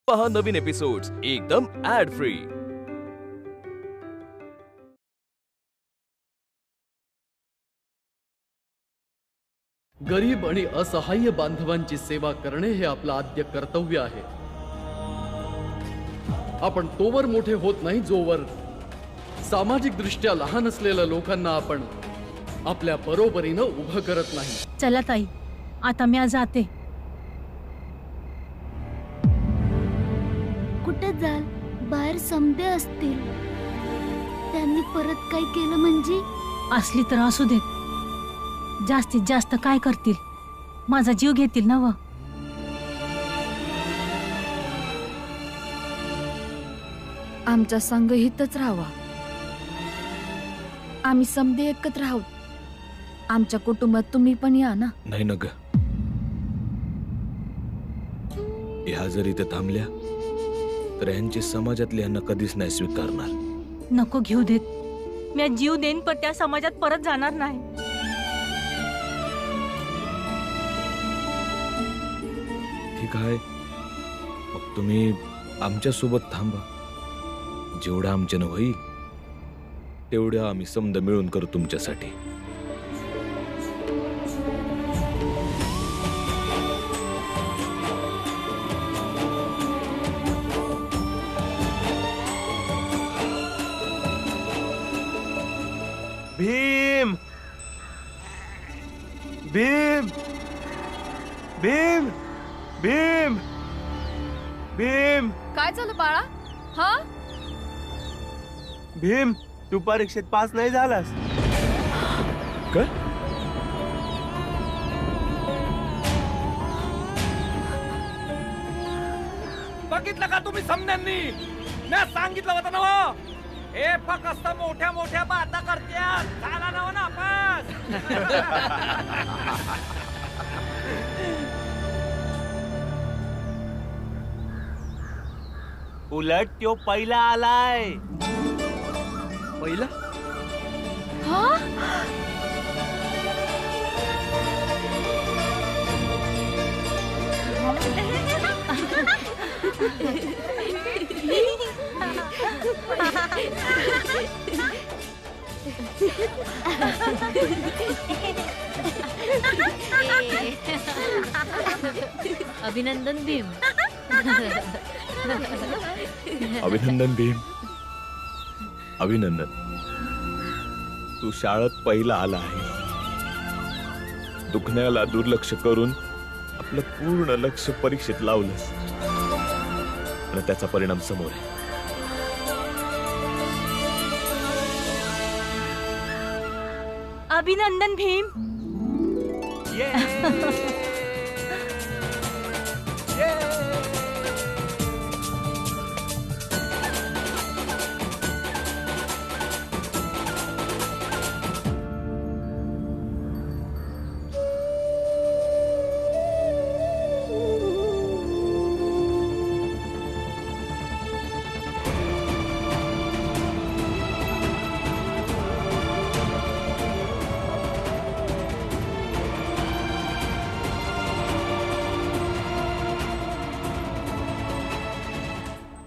पहा नवीन एपिसोड्स एकदम add free. गरीब आणि असहाय्य बांधवांची सेवा करणे हे आपलं आद्य कर्तव्य आहे। आपण तोवर मोठे होत नाही जोवर सामाजिक दृष्ट्या लहान असलेल्या लोकांना आपण आपल्या बरोबरीनं उभं करत नाही। चला ताई, आता मी जाते। कुठे जाल? बाहेर समदे असतील, त्यांनी परत काय केलं म्हणजे? असली तर असू देत, जास्तीत जास्त काय करतील? माझा जीव घेतील ना व? आमचा संघ हितच राहावा। आम्ही समदे एकत्र आहोत। आमच्या कुटुंबात तुम्ही पण या ना। नाही न ग, ह्या जर इथे थांबल्या तर यांची समाजातले यांना कधीच नाही स्वीकारणार। नको घेऊ देत, मी जीव देईन पण त्या समाजात परत जाणार नाही। ठीक आहे, मग तुम्ही आमच्या सोबत थांबा। जेवढं आमच्यानं होईल तेवढं आम्ही समद मिळून करू तुमच्यासाठी। भीम भीम भीम भीम भीम काय झालं बाळा? हा, भीम, तू परीक्षेत पास नाही झालास। काय? बघितलं का तुम्ही समन्यांनी? मी सांगितलं होतं ना हो, हे फक्त मोठ्या मोठ्या बाता करत्या, झाला ना हो ना पास। उलट तो पहिला आलाय। पहिला अभिनंदन भीम। अभिनंदन भीम, अभिनंदन। तू शाळेत पहिला आला आहे। दुखण्याला दुर्लक्ष करून आपलं पूर्ण लक्ष परीक्षेत लावलंस आणि त्याचा परिणाम समोर आहे। अभिनंदन भीम।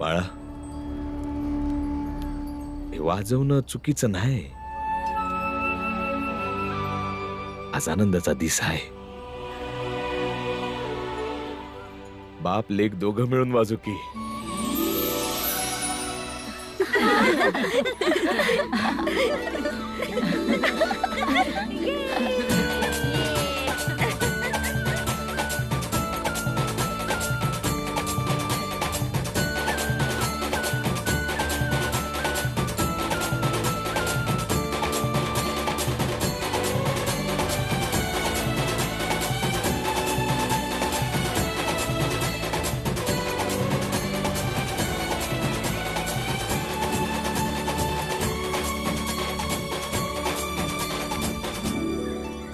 बाळा, हे वाजवणं चुकीचं नाही। आज आनंदाचा दिवस आहे। बाप लेक दोघं मिळून वाजू की।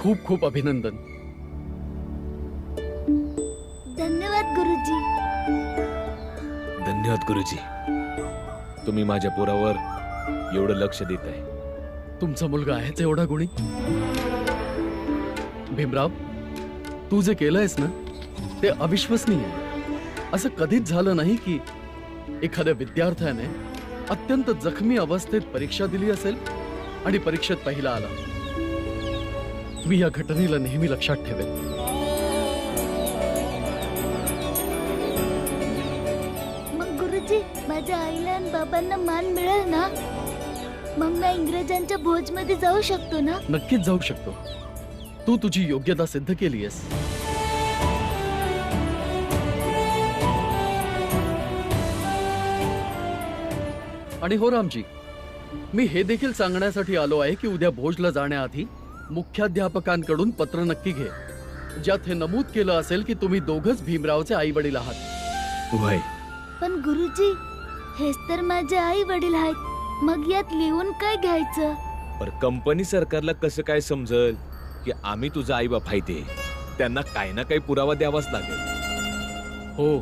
खूप खूप अभिनंदन। धन्यवाद गुरुजी। धन्यवाद गुरुजी, तुम्ही माझ्या पोरावर एवढं लक्ष देत आहे। तुमचा मुलगा आहेच एवढा गुणी। भीमराव, तू जे केलंयस ना ते अविश्वसनीय, असं कधीच झालं नाही की एखाद्या विद्यार्थ्याने अत्यंत जखमी अवस्थेत परीक्षा दिली असेल आणि परीक्षेत पहिला आला. मी या घटनेला नेहमी लक्षात ठेवेन. मग गुरुजी, माझ्या आईला आणि बाबांना मान मिळेल ना? मग मी इंग्रजांच्या भोजमध्ये जाऊ शकतो ना? नक्कीच जाऊ शकतो. तू तुझी योग्यता सिद्ध केलीयस. आणि हो रामजी, मी हे देखील सांगण्यासाठी आलो आहे की उद्या भोजला जाण्याआधी मुख्याध्यापकांकडून पत्र नक्की घे, ज्यात हे नमूद केलं असेल की तुम्ही दोघच भीमरावचे आई वडील आहात. वय पण गुरुजी, हेच तर माझे आई वडील आहेत. मग यात लिहून काय घ्यायचं? पर कंपनी सरकारला कसं काय समजल की आम्ही तुझा आई बाप आहे ते? त्यांना काही ना काही पुरावा द्यावाच लागेल. हो,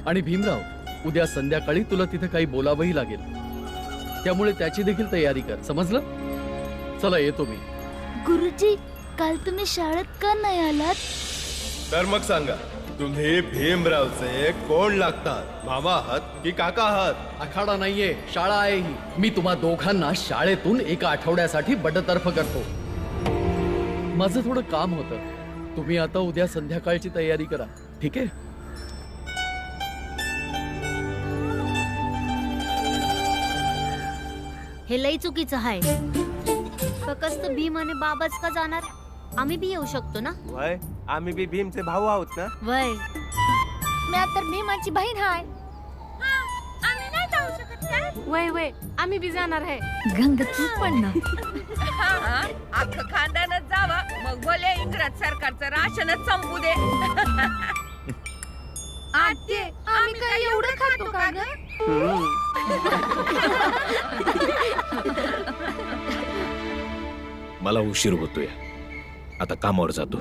आणि भीमराव, उद्या संध्याकाळी तुला तिथे काही बोलावंही लागेल. त्यामुळे त्याची देखील तयारी कर, समजलं? चला, येतो मी. गुरुजी, काल तुम्ही शाळेत का नाही आलात? तर मग सांगा, तुम्ही भीमरावचे कोण लागतात? मामा आहात की काका आहात? आखाडा नाहीये, शाळा आहे ही. मी तुम्हा दोघांना शाळेतून एका आठवड्यासाठी बडतर्फ करतो. माझं थोडं काम होतं. तुम्ही आता उद्या संध्याकाळची तयारी करा, ठीक आहे? हे लई चुकीचं आहे. फक्त भीम आणि बाबाच का जाणार? आम्ही बी येऊ शकतो ना? वय, आम्ही बी भीमचे भाऊ आहोत ना. वय, मी आता भीमाची बहीण आहे. वय वय, आम्ही बी जाणार आहे. गंग तू पण ना. अख्खं खानदानच जावं, मग बोले इंग्रज सरकारचं राशनच संपू दे. आत्ये, आम्ही काय एवढं खातो का ग? मला उशीर होतोय, आता कामावर जातो.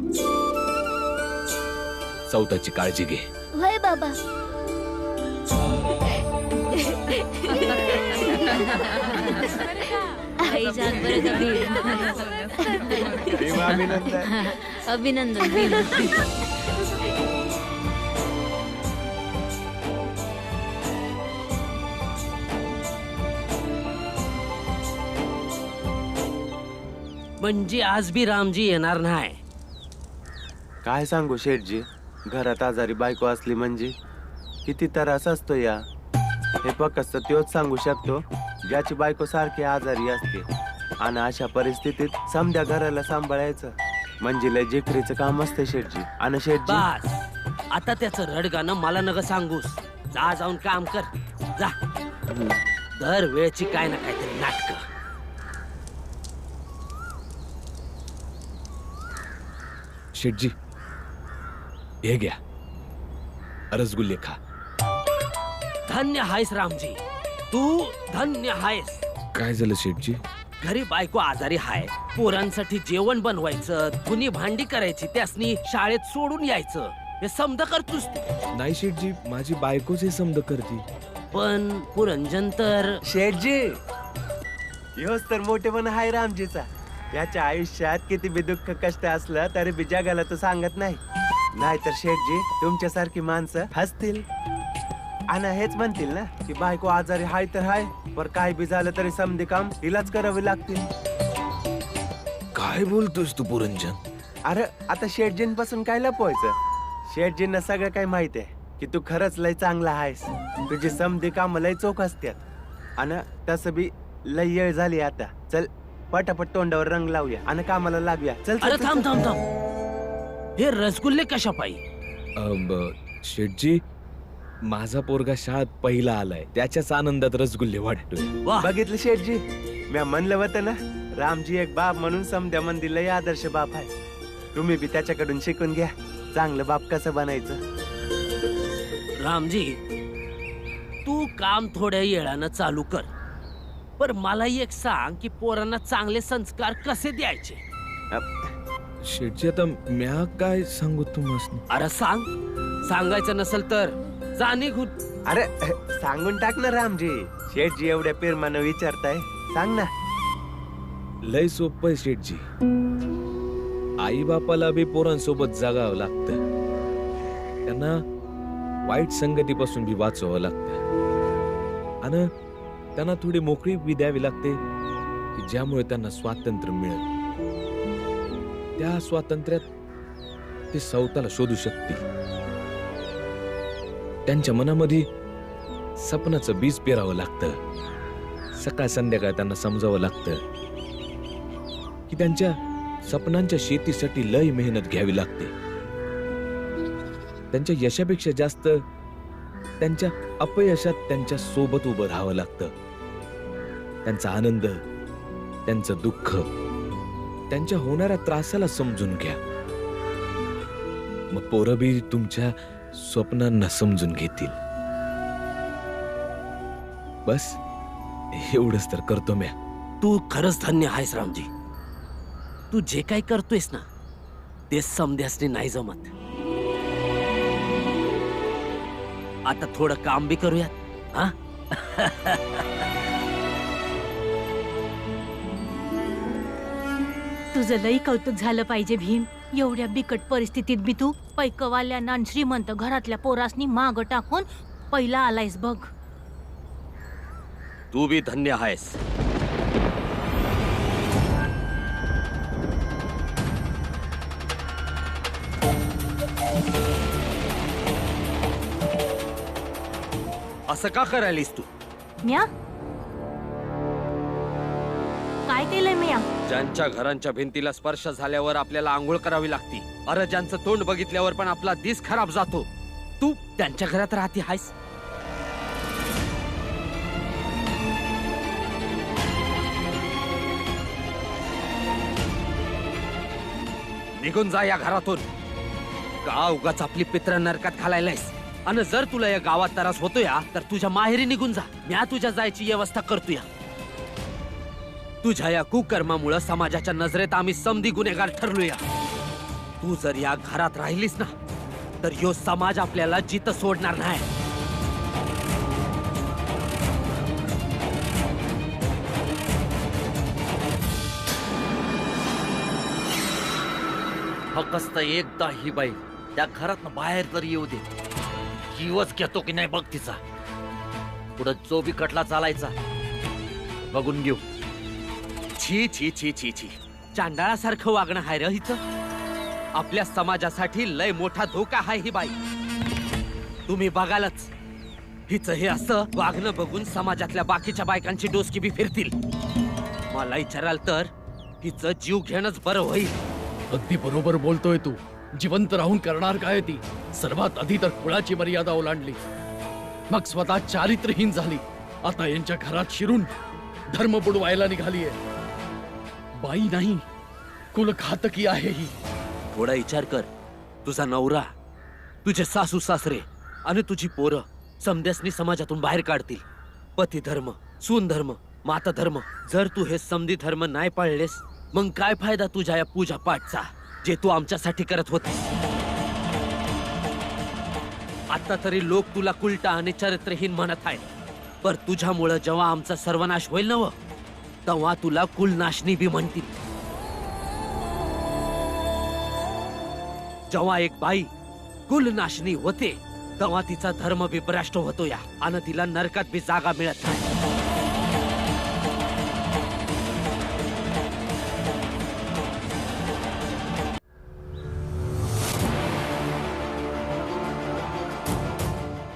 चौथाची काळजी घे. होय बाबा. आई जान बरं का भीम. भीम अभिनंदन. अभिनंदन भीम. म्हणजे आज बी रामजी येणार नाही. काय सांगू शेठजी, घरात आजारी बायको असली म्हणजे किती त्रास असतो या. हे फक्त तोच सांगू शकतो ज्याची बायको सारखी आजारी असते. आणि अशा परिस्थितीत समध्या घराला सांभाळायचं म्हणजे लय जिकरीचं काम असतं शेठजी. आणि शेठजी, बस आता त्याचं रडगाणं मला नग सांगूस. जा, जाऊन काम कर जा. दर वेळची काय ना काहीतरी नाटक. शेठजी, हे घ्या, रसगुल्ले खा. धन्य हायस रामजी, तू धन्य हायस. काय झालं शेठजी? घरी बायको आजारी हाय, पोरांसाठी जेवण बनवायचं, धुनी भांडी करायची, त्यासनी शाळेत सोडून यायचं, हे समद करतोस तू. नाही शेठजी, माझी बायकोच हे समद करते. पण पुरंजन तर. शेठजी, ह्योच तर मोठेपणा हाय रामजीचा. याच्या आयुष्यात किती बी दुःख कष्ट असलं तरी बी जगाला तो सांगत नाही. नाहीतर शेठजी, तुमच्यासारखी माणसं हसतील आणि हेच म्हणतील ना की बायको आजारी हाय तर हाय, पर काय बी झालं तरी समधी काम तिलाच करावे लागतील. काय बोलतोस तू पुरंजन? अरे आता शेठजींपासून काय लपवायचं? शेठजींना सगळं काय माहित आहे की तू खरंच लय चांगला आहेस. तुझी समधी काम लय चोख असतात. आणि तसं बी लय येळ झाली आता. चल पटापट तोंडावर रंग लावूया आणि कामाला लागूया. चल. अरे थांब थांब थांब, हे रसगुल्ले कशा पाहिजे? शेठजी, माझा पोरगा शाळेत पहिला आलाय, त्याच्याच आनंदात रसगुल्ले वाटतोय. बघितलं शेठजी, मी म्हणलं होतं ना, रामजी एक बाप म्हणून समध्या मंदिर लय आदर्श बाप आहे. तुम्ही बी त्याच्याकडून शिकून घ्या चांगलं बाप कसं बनायचं. रामजी, तू काम थोड्या वेळानं चालू कर, पर मला एक सांग की पोरांना चांगले संस्कार कसे द्यायचे? शेठजी, आता म्या काय सांगू तुम्हाला? अरे सांग, सांगायचं नसेल तर जा निघून. अरे सांगून टाक ना रामजी. शेठजी एवढ्या प्रेमानं विचारताय, सांग ना. लय सोपं आहे शेठजी. आई बापाला बी पोरांसोबत जगावं लागतं. त्यांना वाईट संगतीपासून बी वाचवावं लागतं आणि त्यांना थोडी मोकळी बी द्यावी लागते की ज्यामुळे त्यांना स्वातंत्र्य मिळेल. त्या स्वातंत्र्यात ते स्वतःला शोधू शकतील. त्यांच्या मनामध्ये सपनाचं बीज पेरावं लागतं. सकाळ संध्याकाळ त्यांना समजावं लागतं की त्यांच्या सपनांच्या शेतीसाठी लय मेहनत घ्यावी लागते. त्यांच्या यशापेक्षा जास्त त्यांच्या अपयशात त्यांच्या सोबत उभं राहावं लागतं. त्यांचा आनंद, त्यांचं दुःख, त्यांच्या होणाऱ्या त्रासाला समजून घ्या. मग पोरं बी तुमच्या स्वप्नांना समजून घेतील. बस एवढंच तर करतो म्या. तू खरंच धन्य आहेस रामजी. तू जे काही करतोयस ना ते समध्यासने नाही जमत. आता थोडं काम बी करूयात हा. तुझं लई कौतुक झालं पाहिजे भीम. एवढ्या बिकट परिस्थितीत बी तू पैकवाल्यांना आणि श्रीमंत घरातल्या पोरासनी माग टाकून पहिला आलायस बघ. तू बी धन्य आहेस. असं का करायलीस तू? म्या काय केलंय म्या? ज्यांच्या घरांच्या भिंतीला स्पर्श झाल्यावर आपल्याला आंघोळ करावी लागती. अरे ज्यांचं तोंड बघितल्यावर पण आपला दिस खराब जातो. तू त्यांच्या घरात राहते आहेस. निघून जा या घरातून. का उगाच आपली पित्र नरकात घालायलायस? आणि जर तुला या गावात त्रास होतोय तर तुझ्या माहेरी निघून जा. म्या तुझ्या जायची व्यवस्था करतोय. तुझ्या या कुकर्मामुळे समाजाच्या नजरेत आम्ही समधी गुन्हेगार ठरलोय. तू जर या घरात राहिलीस ना तर यो समाज आपल्याला जिथं सोडणार नाही. फक्त एकदा ही बाई त्या घरात बाहेर तरी येऊ दे. जीवच घेतो की नाही बघ तिचा. पुढे जो बी कटला चालायचा बघून घेऊ. छी छी छी छी छी. चांडाळासारखं वागणं हाय र हिचं. आपल्या समाजासाठी लय मोठा धोका हाय ही बाई. तुम्ही बघालच हिचं हे असं वागणं बघून समाजातल्या बाकीच्या बायकांची डोसकी बी फिरतील. मला विचाराल तर हिचं जीव घेणंच बरं होईल. अगदी बरोबर बोलतोय तू. जिवंत राहून करणार काय ती? सर्वात आधी तर कुळाची मर्यादा ओलांडली, मग स्वतः चारित्र्यहीन झाली. आता यांच्या घरात शिरून धर्म बुडवायला निघालीये. बाई नाही, कुलघातकी आहे ही. थोडा विचार कर. तुझा नवरा, तुझे सासू सासरे आणि तुझी पोरं समध्यासनी समाजातून बाहेर काढतील. पती धर्म, सून धर्म, माता धर्म. जर तू हे समधी धर्म नाही पाळलेस मग काय फायदा तुझ्या या पूजा पाठचा जे तू आमच्यासाठी करत होते. आता तरी लोक तुला कुलटा आणि चरित्रहीन म्हणत आहेत. पर तुझ्यामुळं जेव्हा आमचा सर्वनाश होईल नव तेव्हा तुला कुलनाशनी बी म्हणतील. जेव्हा एक बाई कुलनाशनी होते तेव्हा तिचा धर्म बी भ्रष्ट होतो या आणि तिला नरकात बी जागा मिळत नाही.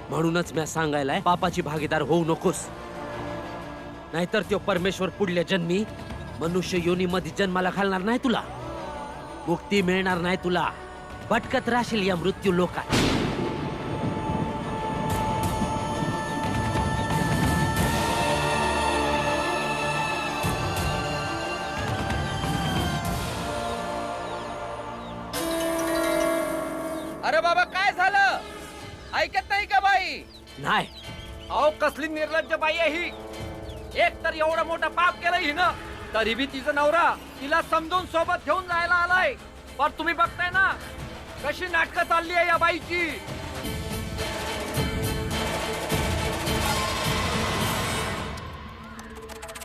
म्हणूनच मी सांगायलाय पापाची भागीदार होऊ नकोस. नाहीतर तो परमेश्वर पुढल्या जन्मी मनुष्य योनीमध्ये जन्माला घालणार नाही तुला. मुक्ती मिळणार नाही तुला. भटकत राहशील या मृत्यू लोकात. अरे बाबा काय झालं? ऐकत नाही का बाई? नाही. अहो कसली निर्लज्ज बाई आहे ही. एक तर एवढं मोठं पाप केलं हिनं, तरी बी तिचा नवरा तिला समजून सोबत घेऊन जायला आलाय. पण तुम्ही बघताय ना कशी नाटकं चालली आहे या बाईची.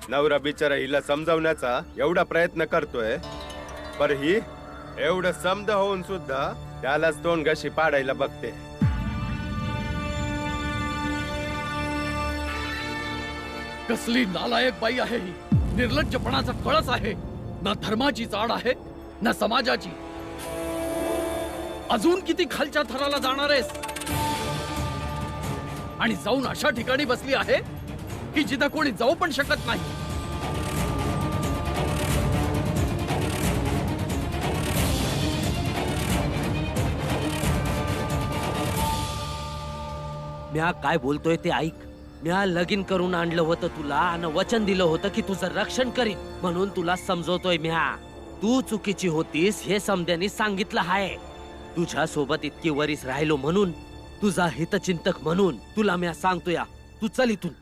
नवरा बिचारा हिला समजावण्याचा एवढा प्रयत्न करतोय, पर ही एवढं समज होऊन सुद्धा त्यालाच तोंड घशी पाडायला बघते. कसली नालायक बाई आहे ही. निर्लज्जपणाचा कळस आहे. ना धर्माची जाण आहे ना समाजाची. अजून किती खालच्या थराला जाणार आहेस? आणि जाऊन अशा ठिकाणी बसली आहे की जिथं कोणी जाऊ पण शकत नाही. म्या काय बोलतोय ते ऐक. म्या लगीन करून आणलं होतं तुला आणि वचन दिलं होतं की तुझं रक्षण करीन, म्हणून तुला समजवतोय म्या. तू चुकीची होतीस हे समद्यांनी सांगितलं आहे. तुझ्या सोबत इतकी वरीस राहिलो म्हणून, तुझा हितचिंतक म्हणून तुला म्या सांगतोय, तू चल इथून.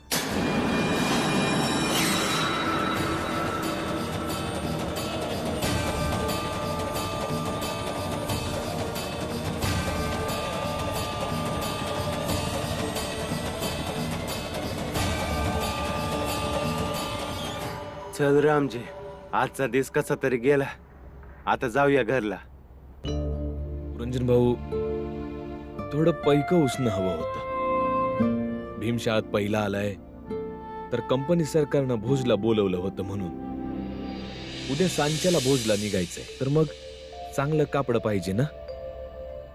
चल रामजी, आजचा दिवस कसा तरी गेला. आता जाऊया घरला. रंजन भाऊ, थोडं पैक उसणं हवं होतं. भीमशाळात पहिला आलाय तर कंपनी सरकारनं भोजला बोलवलं होतं म्हणून. उद्या सांच्याला भोजला निघायचंय, तर मग चांगलं कापड पाहिजे ना.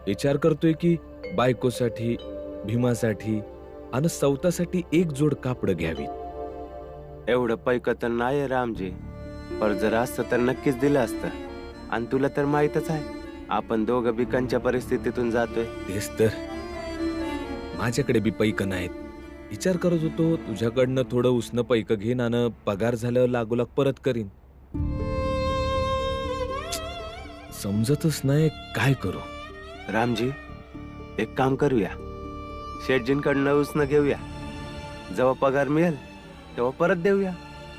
विचार करतोय की बायकोसाठी, भीमासाठी आणि सौतासाठी एक जोड कापड घ्यावी. एवढं पैक तर नाही रामजी, पर जर असतं तर नक्कीच दिलं असतं. आणि तुला तर माहितच आहे आपण दोघं बिकांच्या परिस्थितीतून जातोय. तेच तर, माझ्याकडे बी पैक नाहीत. विचार करत होतो तुझ्याकडनं थोडं उसनं पैक घेईन आणि पगार झाल्यावर लागोलाग परत करीन. समजतच नाही काय करू. रामजी, एक काम करूया, शेटजींकडनं उसनं घेऊया. जेव्हा पगार मिळेल तेव्हा परत देऊया.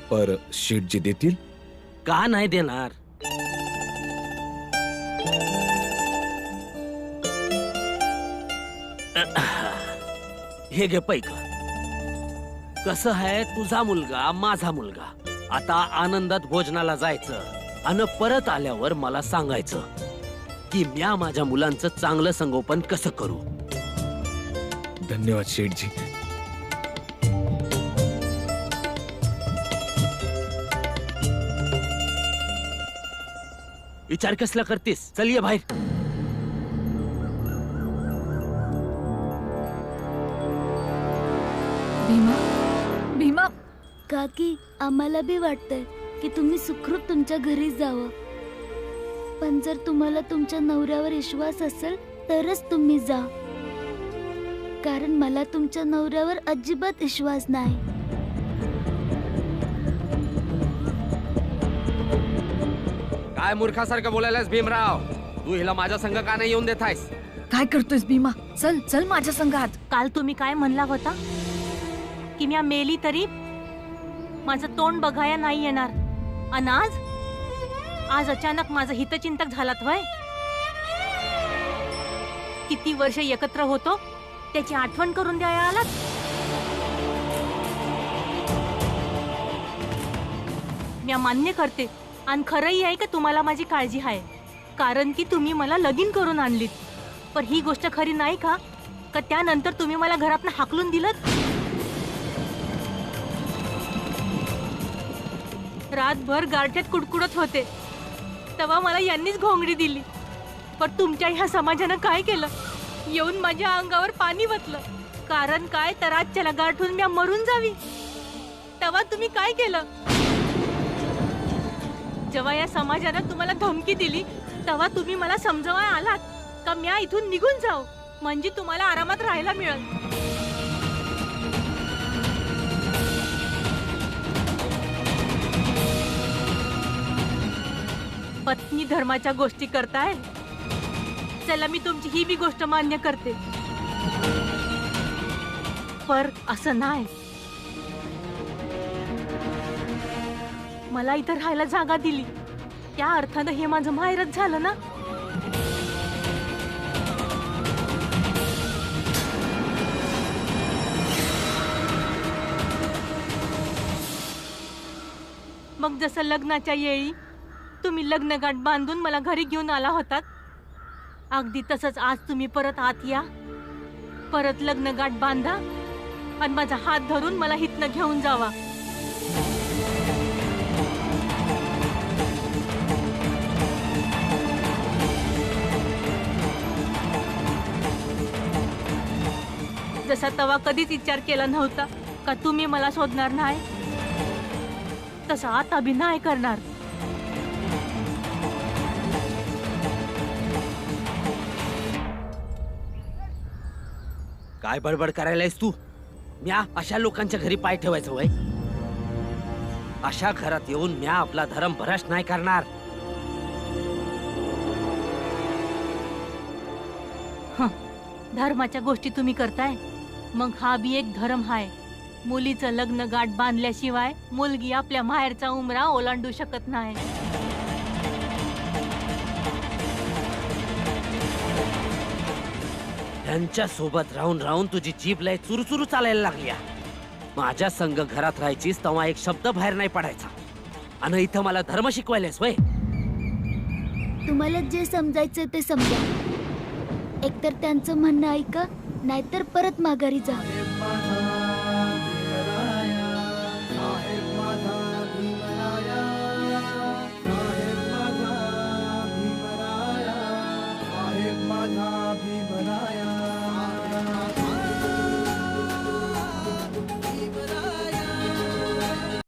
पर शेटजी देतील का नाही देणार? हे घे पैक. कसं आहे, तुझा मुलगा माझा मुलगा. आता आनंदात भोजनाला जायचं आणि परत आल्यावर मला सांगायचं की म्या माझ्या मुलांचं चांगलं संगोपन कसं करू. धन्यवाद शेठजी. विचार कसला करतेस? चल ये बाहेर. भीमा, भीमा. काकी, आम्हाला बी वाटतंय की तुम्ही सुखरूप तुमच्या घरी जावं. पण जर तुम्हाला तुमच्या नवऱ्यावर विश्वास असेल तरच तुम्ही जा. कारण मला तुमच्या नवऱ्यावर अजिबात विश्वास नाही. काय मूर्खासारखं बोलायलास भीमराव? तू हिला माझ्या संग का नाही येऊन देत आहेस? काय करतोयस भीमा? चल चल माझ्या संघात. काल तुम्ही काय म्हणला होता की म्या मेली तरी माझं तोंड बघाया नाही येणार. आणि आज अचानक माझं हितचिंतक झालात वय. किती वर्ष एकत्र होतो त्याची आठवण करून द्यायला आलात. म्या मान्य करते आणि खरंही आहे का तुम्हाला माझी काळजी आहे, कारण की तुम्ही मला लगीन करून आणलीत. पण ही गोष्ट खरी नाही का त्यानंतर तुम्ही मला घरातनं हाकलून दिलं? रातभर गारठ्यात कुडकुडत होते तेव्हा मला यांनीच घोंगडी दिली. पण तुमच्या ह्या समाजानं काय केलं? येऊन माझ्या अंगावर पाणी वतलं. कारण काय, तर आजच्याला गाठून म्या मरून जावी. तेव्हा तुम्ही काय केलं? जेव्हा या समाजानं तुम्हाला धमकी दिली तेव्हा तुम्ही मला समजवाय आलात का म्या इथून निघून जाऊ, म्हणजे तुम्हाला आरामात राहायला मिळेल. पत्नी धर्माच्या गोष्टी करताय. चला, मी तुमची ही बी गोष्ट मान्य करते, पर असं नाही. मला इथं राहायला जागा दिली त्या अर्थानं हे माझं माहेरच झालं ना. मग जसं लग्नाच्या येळी तुम्ही लग्नगाठ बांधून मला घरी घेऊन आला होतात, अगदी तसंच आज तुम्ही परत आत या, परत लग्नगाठ बांधा आणि माझा हात धरून मला हितनं घेऊन जावा. जसा तवा कधीच विचार केला नव्हता का तुम्ही मला शोधणार नाही, तसा आता बी नाही करणार. काय बडबड करायलायस तू? म्या अशा लोकांच्या घरी पाय ठेवायचं वय? अशा घरात येऊन म्या आपला धर्म भ्रष्ट नाही करणार. धर्माच्या गोष्टी तुम्ही करताय, मग हा बी एक धर्म हाय. मुलीचं लग्न गाठ बांधल्याशिवाय मुलगी आपल्या माहेरचा उमरा ओलांडू शकत नाही. त्यांच्या सोबत राहून राहून तुझी जीभ लय चुरचुरू चालायला लागली. माझ्या संग घरात राहायचीस तेव्हा एक शब्द बाहेर नाही पडायचा, आणि इथं मला धर्म शिकवायलास वय? तुम्हाला जे समजायचं ते समजा. एकतर त्यांचं म्हणणं ऐका, नाहीतर परत माघारी जा.